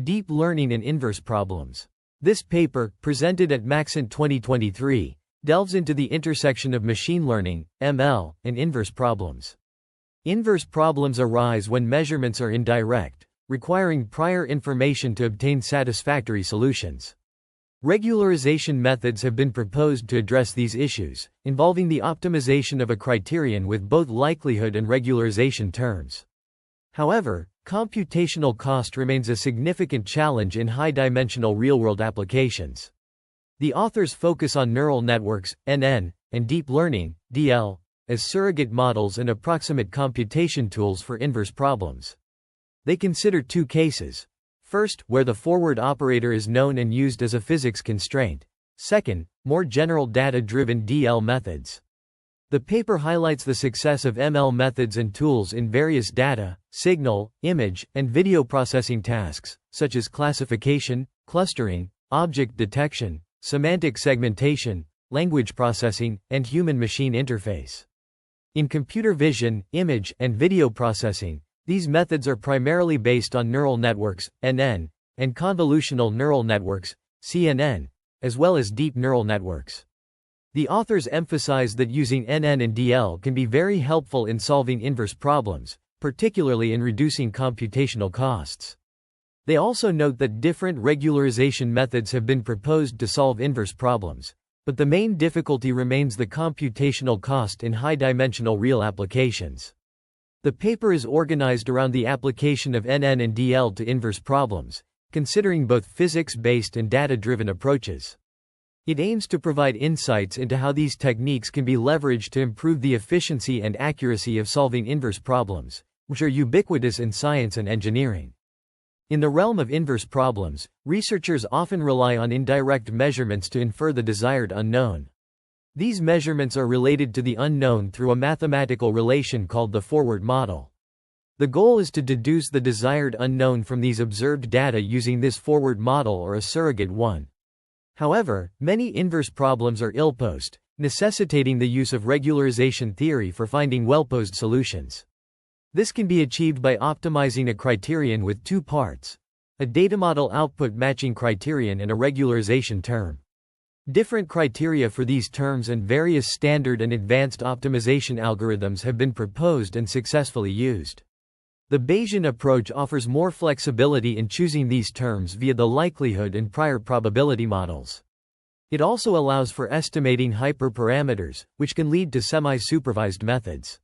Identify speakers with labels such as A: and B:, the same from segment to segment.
A: Deep Learning and Inverse Problems. This paper, presented at Maxent 2023, delves into the intersection of machine learning, ML, and inverse problems. Inverse problems arise when measurements are indirect, requiring prior information to obtain satisfactory solutions. Regularization methods have been proposed to address these issues, involving the optimization of a criterion with both likelihood and regularization terms. However, computational cost remains a significant challenge in high-dimensional real-world applications. The authors focus on neural networks, NN, and deep learning, DL, as surrogate models and approximate computation tools for inverse problems. They consider two cases. First, where the forward operator is known and used as a physics constraint. Second, more general data-driven DL methods. The paper highlights the success of ML methods and tools in various data, signal, image, and video processing tasks, such as classification, clustering, object detection, semantic segmentation, language processing, and human-machine interface. In computer vision, image, and video processing, these methods are primarily based on neural networks, NN, and convolutional neural networks, CNN, as well as deep neural networks. The authors emphasize that using NN and DL can be very helpful in solving inverse problems, particularly in reducing computational costs. They also note that different regularization methods have been proposed to solve inverse problems, but the main difficulty remains the computational cost in high-dimensional real applications. The paper is organized around the application of NN and DL to inverse problems, considering both physics-based and data-driven approaches. It aims to provide insights into how these techniques can be leveraged to improve the efficiency and accuracy of solving inverse problems, which are ubiquitous in science and engineering. In the realm of inverse problems, researchers often rely on indirect measurements to infer the desired unknown. These measurements are related to the unknown through a mathematical relation called the forward model. The goal is to deduce the desired unknown from these observed data using this forward model or a surrogate one. However, many inverse problems are ill-posed, necessitating the use of regularization theory for finding well-posed solutions. This can be achieved by optimizing a criterion with two parts: a datamodel output matching criterion and a regularization term. Different criteria for these terms and various standard and advanced optimization algorithms have been proposed and successfully used. The Bayesian approach offers more flexibility in choosing these terms via the likelihood and prior probability models. It also allows for estimating hyperparameters, which can lead to semi-supervised methods.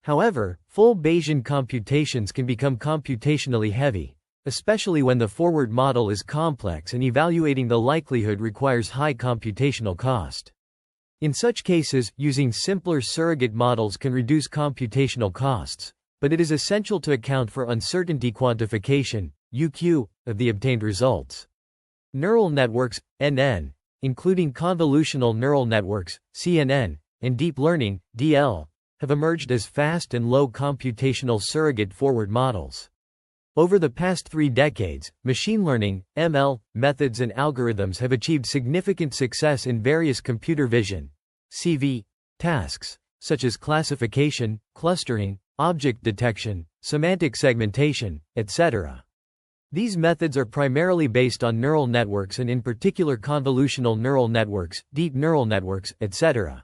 A: However, full Bayesian computations can become computationally heavy, especially when the forward model is complex and evaluating the likelihood requires high computational cost. In such cases, using simpler surrogate models can reduce computational costs, but it is essential to account for uncertainty quantification, UQ, of the obtained results. Neural networks, NN, including convolutional neural networks, CNN, and deep learning, DL, have emerged as fast and low computational surrogate forward models. Over the past 3 decades, machine learning, ML, methods and algorithms have achieved significant success in various computer vision (CV) tasks, such as classification, clustering, object detection, semantic segmentation, etc. These methods are primarily based on neural networks and in particular convolutional neural networks, deep neural networks, etc.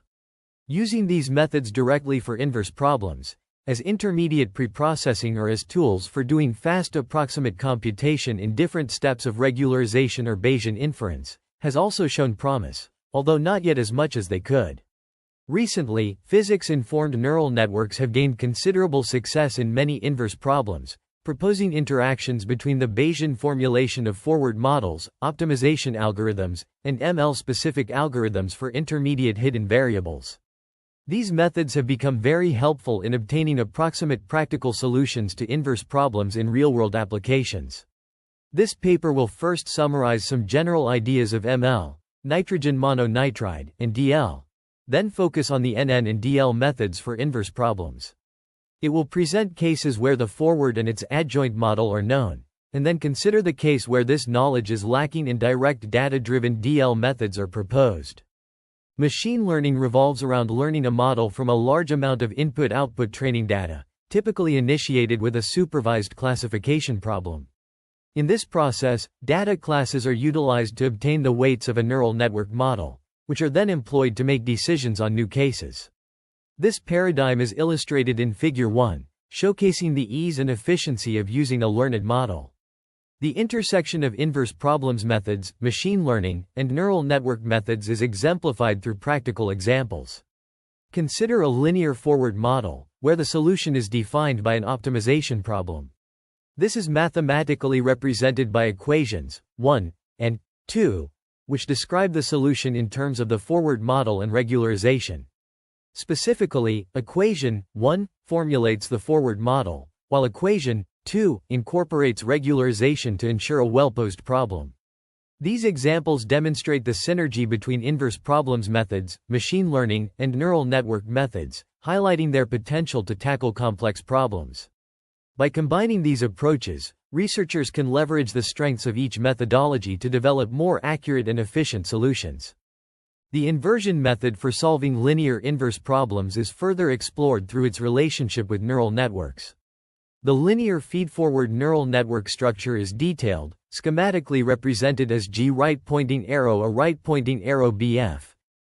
A: Using these methods directly for inverse problems, as intermediate preprocessing or as tools for doing fast approximate computation in different steps of regularization or Bayesian inference, has also shown promise, although not yet as much as they could. Recently, physics-informed neural networks have gained considerable success in many inverse problems, proposing interactions between the Bayesian formulation of forward models, optimization algorithms, and ML-specific algorithms for intermediate hidden variables. These methods have become very helpful in obtaining approximate practical solutions to inverse problems in real-world applications. This paper will first summarize some general ideas of ML, nitrogen mononitride, and DL, then focus on the NN and DL methods for inverse problems. It will present cases where the forward and its adjoint model are known, and then consider the case where this knowledge is lacking and direct data-driven DL methods are proposed. Machine learning revolves around learning a model from a large amount of input-output training data, typically initiated with a supervised classification problem. In this process, data classes are utilized to obtain the weights of a neural network model, which are then employed to make decisions on new cases. This paradigm is illustrated in Figure 1, showcasing the ease and efficiency of using a learned model. The intersection of inverse problems methods, machine learning, and neural network methods is exemplified through practical examples. Consider a linear forward model, where the solution is defined by an optimization problem. This is mathematically represented by equations 1 and 2, which describe the solution in terms of the forward model and regularization. Specifically, equation 1 formulates the forward model, while equation 2 incorporates regularization to ensure a well-posed problem. These examples demonstrate the synergy between inverse problems methods, machine learning, and neural network methods, highlighting their potential to tackle complex problems. By combining these approaches, researchers can leverage the strengths of each methodology to develop more accurate and efficient solutions. The inversion method for solving linear inverse problems is further explored through its relationship with neural networks. The linear feedforward neural network structure is detailed, schematically represented as G right pointing arrow A right pointing arrow BF,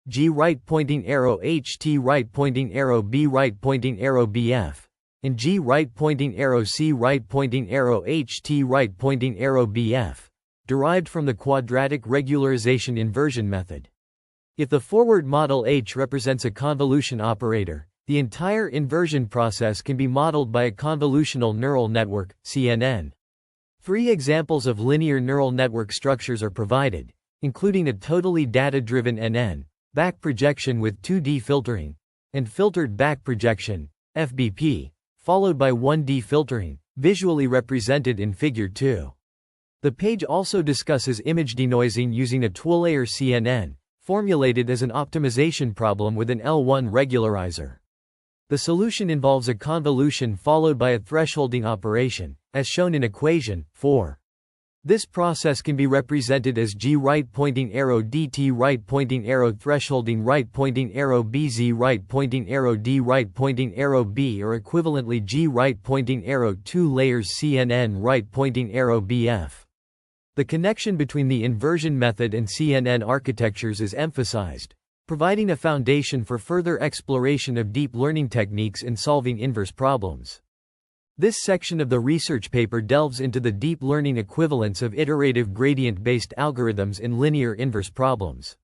A: G right pointing arrow HT right pointing arrow B right pointing arrow BF, and G right pointing arrow C right pointing arrow HT right pointing arrow BF, derived from the quadratic regularization inversion method. If the forward model H represents a convolution operator, the entire inversion process can be modeled by a convolutional neural network, CNN. 3 examples of linear neural network structures are provided, including a totally data-driven NN, back projection with 2D filtering, and filtered back projection, FBP, followed by 1D filtering, visually represented in Figure 2. The page also discusses image denoising using a two-layer CNN, formulated as an optimization problem with an L1 regularizer. The solution involves a convolution followed by a thresholding operation, as shown in equation 4. This process can be represented as G right pointing arrow DT right pointing arrow thresholding right pointing arrow BZ right pointing arrow D right pointing arrow B, or equivalently G right pointing arrow 2 layers CNN right pointing arrow BF. The connection between the inversion method and CNN architectures is emphasized, providing a foundation for further exploration of deep learning techniques in solving inverse problems. This section of the research paper delves into the deep learning equivalence of iterative gradient-based algorithms in linear inverse problems.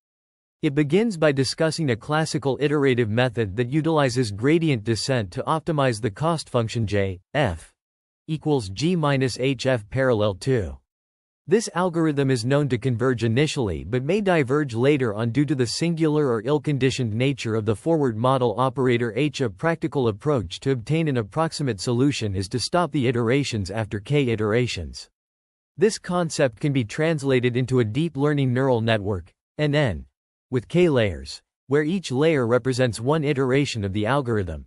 A: It begins by discussing a classical iterative method that utilizes gradient descent to optimize the cost function J, f, equals G minus HF parallel 2. This algorithm is known to converge initially but may diverge later on due to the singular or ill-conditioned nature of the forward model operator H. A practical approach to obtain an approximate solution is to stop the iterations after k iterations. This concept can be translated into a deep learning neural network, NN, with k layers, where each layer represents one iteration of the algorithm.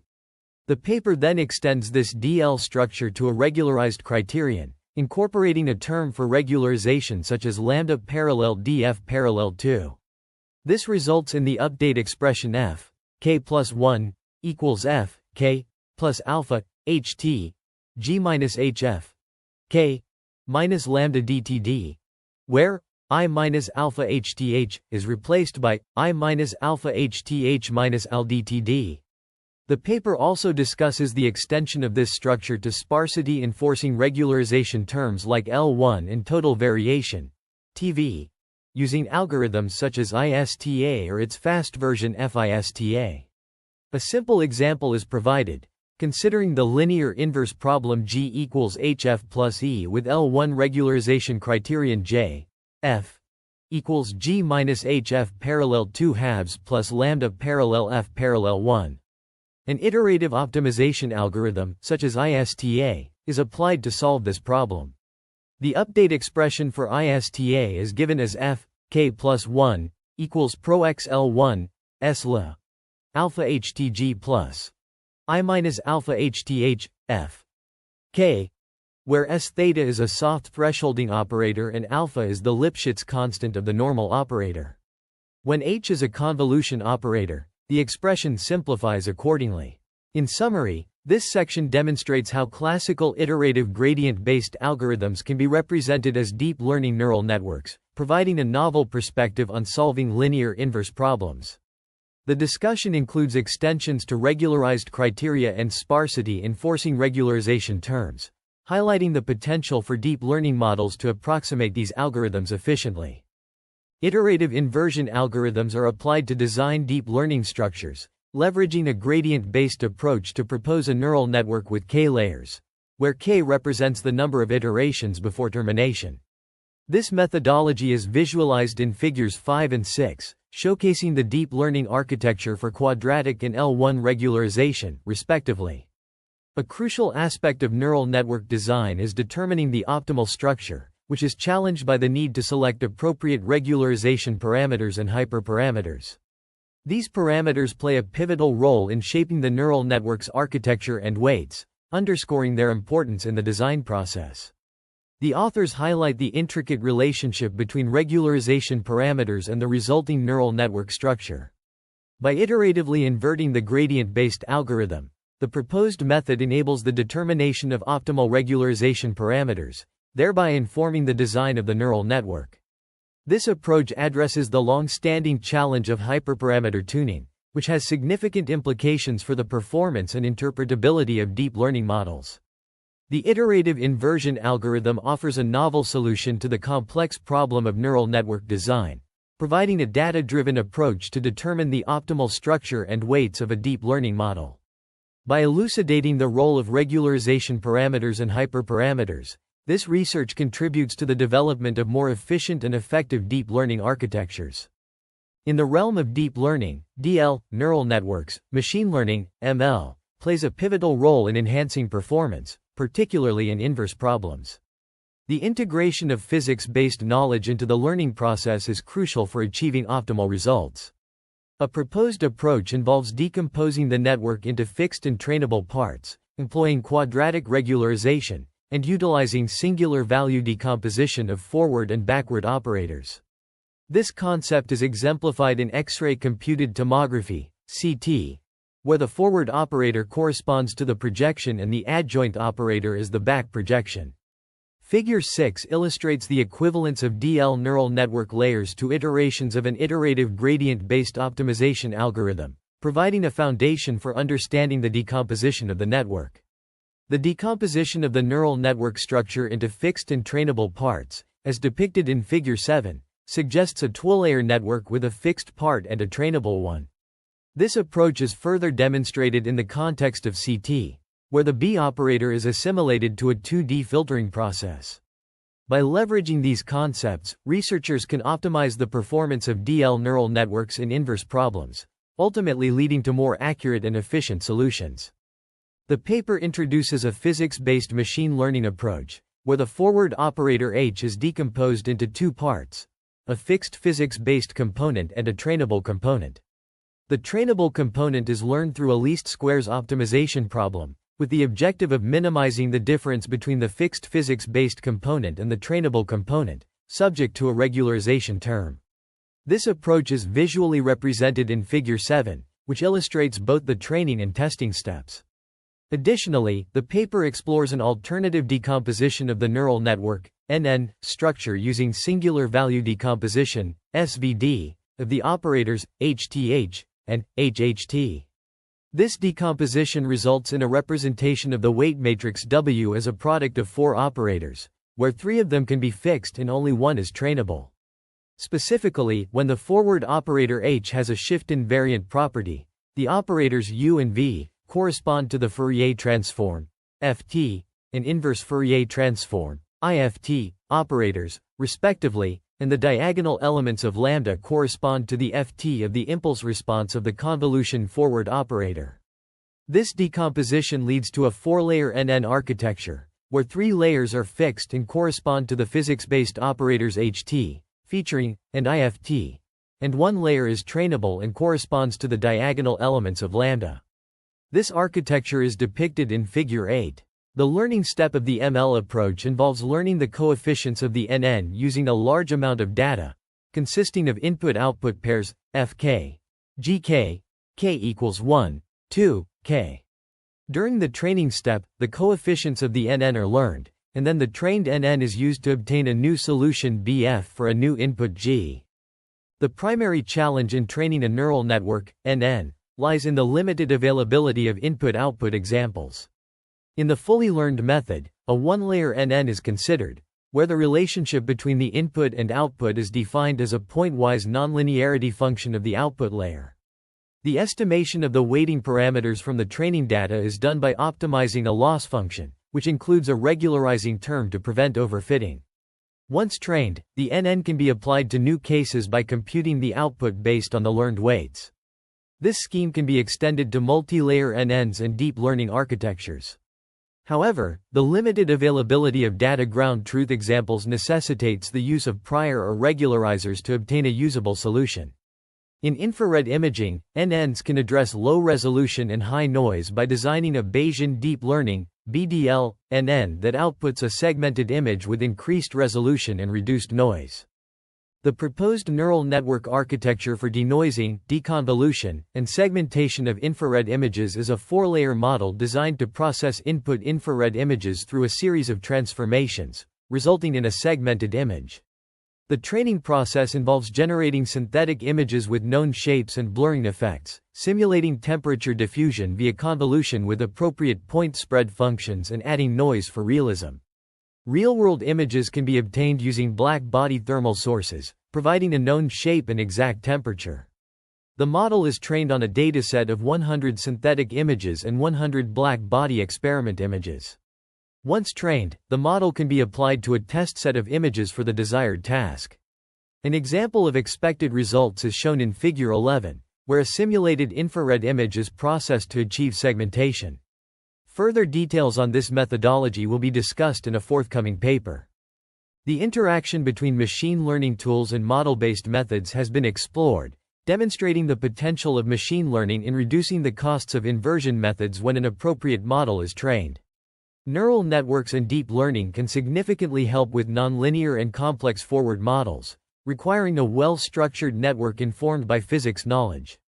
A: The paper then extends this DL structure to a regularized criterion, incorporating a term for regularization such as lambda parallel df parallel 2. This results in the update expression f, k plus 1, equals f, k, plus alpha, ht, g minus hf, k, minus lambda dtd, where I minus alpha hth is replaced by I minus alpha hth minus ldtd. The paper also discusses the extension of this structure to sparsity enforcing regularization terms like L1 and total variation, TV, using algorithms such as ISTA or its fast version FISTA. A simple example is provided, considering the linear inverse problem G equals HF plus E with L1 regularization criterion J, F, equals G minus HF parallel 2 halves plus lambda parallel F parallel 1. An iterative optimization algorithm, such as ISTA, is applied to solve this problem. The update expression for ISTA is given as f, k plus 1, equals pro x L1, s la, alpha htg plus I minus alpha hth, f, k, where s theta is a soft thresholding operator and alpha is the Lipschitz constant of the normal operator. When h is a convolution operator, the expression simplifies accordingly. In summary, This section demonstrates how classical iterative gradient-based algorithms can be represented as deep learning neural networks, providing a novel perspective on solving linear inverse problems. The discussion includes extensions to regularized criteria and sparsity enforcing regularization terms, highlighting the potential for deep learning models to approximate these algorithms efficiently. Iterative inversion algorithms are applied to design deep learning structures, leveraging a gradient-based approach to propose a neural network with k layers, where k represents the number of iterations before termination. This methodology is visualized in figures 5 and 6, showcasing the deep learning architecture for quadratic and L1 regularization, respectively. A crucial aspect of neural network design is determining the optimal structure, which is challenged by the need to select appropriate regularization parameters and hyperparameters. These parameters play a pivotal role in shaping the neural network's architecture and weights, underscoring their importance in the design process. The authors highlight the intricate relationship between regularization parameters and the resulting neural network structure. By iteratively inverting the gradient-based algorithm, the proposed method enables the determination of optimal regularization parameters, thereby informing the design of the neural network. This approach addresses the long-standing challenge of hyperparameter tuning, which has significant implications for the performance and interpretability of deep learning models. The iterative inversion algorithm offers a novel solution to the complex problem of neural network design, providing a data-driven approach to determine the optimal structure and weights of a deep learning model. By elucidating the role of regularization parameters and hyperparameters, this research contributes to the development of more efficient and effective deep learning architectures. In the realm of deep learning, DL, neural networks, machine learning, ML, plays a pivotal role in enhancing performance, particularly in inverse problems. The integration of physics-based knowledge into the learning process is crucial for achieving optimal results. A proposed approach involves decomposing the network into fixed and trainable parts, employing quadratic regularization, and utilizing singular value decomposition of forward and backward operators. This concept is exemplified in X-ray computed tomography, CT, where the forward operator corresponds to the projection and the adjoint operator is the back projection. Figure 6 illustrates the equivalence of DL neural network layers to iterations of an iterative gradient-based optimization algorithm, providing a foundation for understanding the decomposition of the network. The decomposition of the neural network structure into fixed and trainable parts, as depicted in Figure 7, suggests a two-layer network with a fixed part and a trainable one. This approach is further demonstrated in the context of CT, where the B operator is assimilated to a 2D filtering process. By leveraging these concepts, researchers can optimize the performance of DL neural networks in inverse problems, ultimately leading to more accurate and efficient solutions. The paper introduces a physics-based machine learning approach, where the forward operator H is decomposed into two parts, a fixed physics-based component and a trainable component. The trainable component is learned through a least squares optimization problem, with the objective of minimizing the difference between the fixed physics-based component and the trainable component, subject to a regularization term. This approach is visually represented in Figure 7, which illustrates both the training and testing steps. Additionally, the paper explores an alternative decomposition of the neural network, NN, structure using singular value decomposition, SVD, of the operators, HTH, and HHT. This decomposition results in a representation of the weight matrix W as a product of four operators, where three of them can be fixed and only one is trainable. Specifically, when the forward operator H has a shift invariant property, the operators U and V correspond to the Fourier transform, FT, and inverse Fourier transform, IFT, operators, respectively, and the diagonal elements of lambda correspond to the FT of the impulse response of the convolution forward operator. This decomposition leads to a four-layer NN architecture, where three layers are fixed and correspond to the physics-based operators HT, featuring, and IFT, and one layer is trainable and corresponds to the diagonal elements of lambda. This architecture is depicted in Figure 8. The learning step of the ML approach involves learning the coefficients of the NN using a large amount of data, consisting of input-output pairs, Fk, Gk, k equals 1, 2, k. During the training step, the coefficients of the NN are learned, and then the trained NN is used to obtain a new solution BF for a new input G. The primary challenge in training a neural network, NN, lies in the limited availability of input-output examples. In the fully learned method, a one-layer NN is considered, where the relationship between the input and output is defined as a pointwise nonlinearity function of the output layer. The estimation of the weighting parameters from the training data is done by optimizing a loss function, which includes a regularizing term to prevent overfitting. Once trained, the NN can be applied to new cases by computing the output based on the learned weights. This scheme can be extended to multi-layer NNs and deep learning architectures. However, the limited availability of data ground truth examples necessitates the use of prior or regularizers to obtain a usable solution. In infrared imaging, NNs can address low resolution and high noise by designing a Bayesian deep learning (BDL) NN that outputs a segmented image with increased resolution and reduced noise. The proposed neural network architecture for denoising, deconvolution, and segmentation of infrared images is a four-layer model designed to process input infrared images through a series of transformations, resulting in a segmented image. The training process involves generating synthetic images with known shapes and blurring effects, simulating temperature diffusion via convolution with appropriate point spread functions, and adding noise for realism. Real-world images can be obtained using black-body thermal sources, providing a known shape and exact temperature. The model is trained on a dataset of 100 synthetic images and 100 black-body experiment images. Once trained, the model can be applied to a test set of images for the desired task. An example of expected results is shown in Figure 11, where a simulated infrared image is processed to achieve segmentation. Further details on this methodology will be discussed in a forthcoming paper. The interaction between machine learning tools and model-based methods has been explored, demonstrating the potential of machine learning in reducing the costs of inversion methods when an appropriate model is trained. Neural networks and deep learning can significantly help with nonlinear and complex forward models, requiring a well-structured network informed by physics knowledge.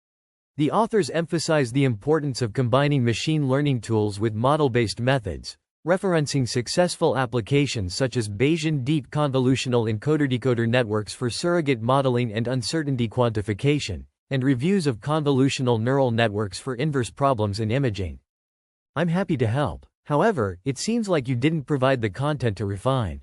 A: The authors emphasize the importance of combining machine learning tools with model-based methods, referencing successful applications such as Bayesian deep convolutional encoder-decoder networks for surrogate modeling and uncertainty quantification, and reviews of convolutional neural networks for inverse problems in imaging. I'm happy to help. However, it seems like you didn't provide the content to refine.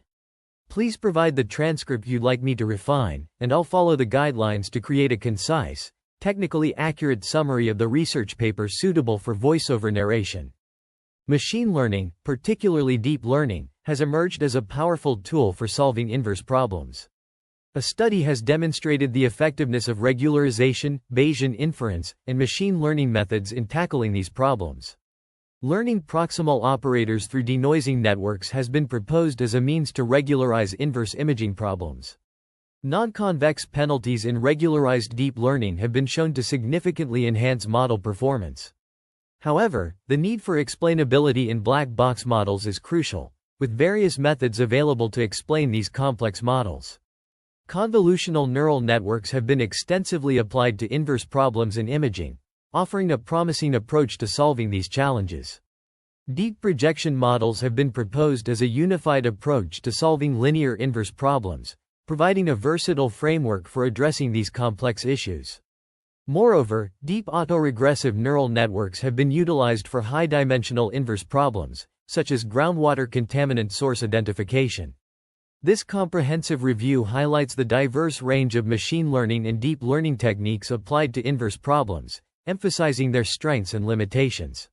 A: Please provide the transcript you'd like me to refine, and I'll follow the guidelines to create a concise, technically accurate summary of the research paper suitable for voiceover narration. Machine learning, particularly deep learning, has emerged as a powerful tool for solving inverse problems. A study has demonstrated the effectiveness of regularization, Bayesian inference, and machine learning methods in tackling these problems. Learning proximal operators through denoising networks has been proposed as a means to regularize inverse imaging problems. Non-convex penalties in regularized deep learning have been shown to significantly enhance model performance. However, the need for explainability in black box models is crucial, with various methods available to explain these complex models. Convolutional neural networks have been extensively applied to inverse problems in imaging, offering a promising approach to solving these challenges. Deep projection models have been proposed as a unified approach to solving linear inverse problems, providing a versatile framework for addressing these complex issues. Moreover, deep autoregressive neural networks have been utilized for high-dimensional inverse problems, such as groundwater contaminant source identification. This comprehensive review highlights the diverse range of machine learning and deep learning techniques applied to inverse problems, emphasizing their strengths and limitations.